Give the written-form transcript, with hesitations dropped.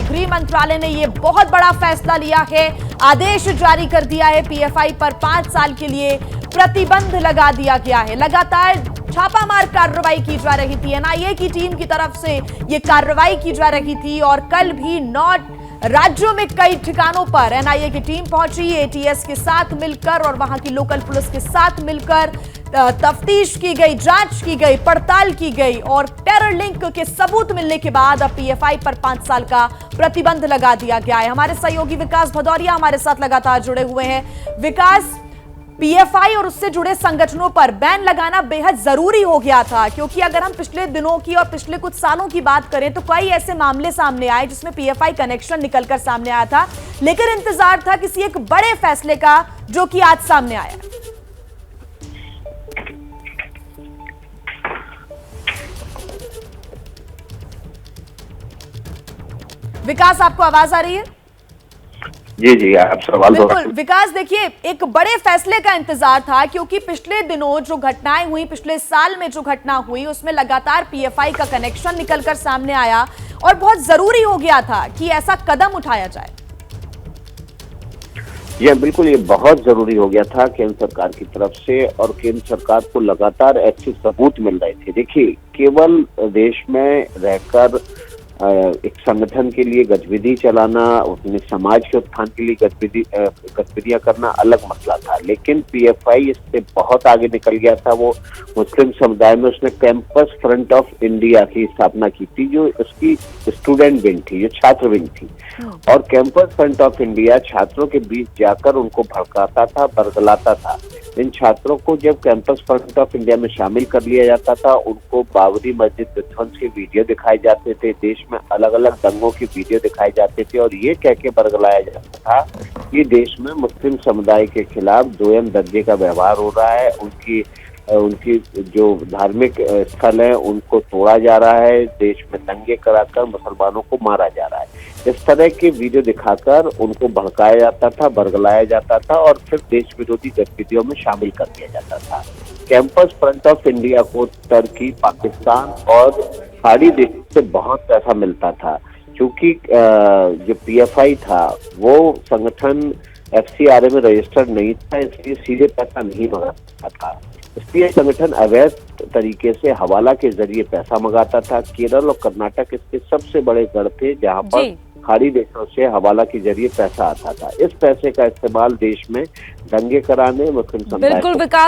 गृह मंत्रालय ने ये बहुत बड़ा फैसला लिया है, आदेश जारी कर दिया है। पीएफआई पर 5 साल के लिए प्रतिबंध लगा दिया गया है। लगातार छापामार कार्रवाई की जा रही थी, एनआईए की टीम की तरफ से ये कार्रवाई की जा रही थी और कल भी 9 राज्यों में कई ठिकानों पर एनआईए की टीम पहुंची, एटीएस के साथ मिलकर और वहां की लोकल पुलिस के साथ मिलकर तफ्तीश की गई, जांच की गई, पड़ताल की गई और टेरर लिंक के सबूत मिलने के बाद अब पीएफआई पर 5 साल का प्रतिबंध लगा दिया गया है। हमारे सहयोगी विकास भदौरिया हमारे साथ लगातार जुड़े हुए हैं। विकास, पीएफआई और उससे जुड़े संगठनों पर बैन लगाना बेहद जरूरी हो गया था, क्योंकि अगर हम पिछले दिनों की और पिछले कुछ सालों की बात करें तो कई ऐसे मामले सामने आए जिसमें पीएफआई कनेक्शन निकलकर सामने आया था, लेकिन इंतजार था किसी एक बड़े फैसले का जो कि आज सामने आया। विकास, आपको आवाज आ रही है? जी, आप सवाल बिल्कुल विकास, देखिए एक बड़े फैसले का इंतजार था, क्योंकि पिछले दिनों जो घटनाएं हुई, पिछले साल में जो घटना हुई, उसमें लगातार पीएफआई का कनेक्शन निकलकर सामने आया और बहुत जरूरी हो गया था कि ऐसा कदम उठाया जाए। बिल्कुल, ये बहुत जरूरी हो गया था केंद्र सरकार की तरफ से, और केंद्र सरकार को लगातार ऐसे सबूत मिल रहे थे। देखिए, केवल देश में रहकर एक संगठन के लिए गतिविधि चलाना, अपने समाज के उत्थान के लिए गतिविधियां करना अलग मसला था, लेकिन पीएफआई इससे बहुत आगे निकल गया था। वो मुस्लिम समुदाय में उसने कैंपस फ्रंट ऑफ इंडिया की स्थापना की थी, जो उसकी स्टूडेंट विंग थी, जो छात्र विंग थी, और कैंपस फ्रंट ऑफ इंडिया छात्रों के बीच जाकर उनको भड़काता था, बरगलाता था। इन छात्रों को जब कैंपस फ्रंट ऑफ इंडिया में शामिल कर लिया जाता था, उनको बाबरी मस्जिद विध्वंस के वीडियो दिखाए जाते थे, देश में अलग अलग दंगों के वीडियो दिखाए जाते थे, और ये कह के बरगलाया जाता था कि देश में मुस्लिम समुदाय के खिलाफ दोयम दर्जे का व्यवहार हो रहा है, उनकी जो धार्मिक स्थल है उनको तोड़ा जा रहा है, देश में दंगे कराकर मुसलमानों को मारा जा रहा है। इस तरह के वीडियो दिखाकर उनको भड़काया जाता था, बरगलाया जाता था और फिर देश विरोधी गतिविधियों में शामिल कर दिया जाता था। कैंपस फ्रंट ऑफ इंडिया को टर्की, पाकिस्तान और खाड़ी देशों से बहुत पैसा मिलता था, क्योंकि जो पीएफआई था वो संगठन एफसीआरए में रजिस्टर्ड नहीं था, इसलिए सीधे पैसा नहीं मंगाता था। इसलिए संगठन अवैध तरीके से हवाला के जरिए पैसा मंगाता था। केरल और कर्नाटक इसके सबसे बड़े गढ़ थे, जहां पर खाड़ी देशों से हवाला के जरिए पैसा आता था। इस पैसे का इस्तेमाल देश में दंगे कराने, मुस्लिम समुदाय। बिल्कुल विकास,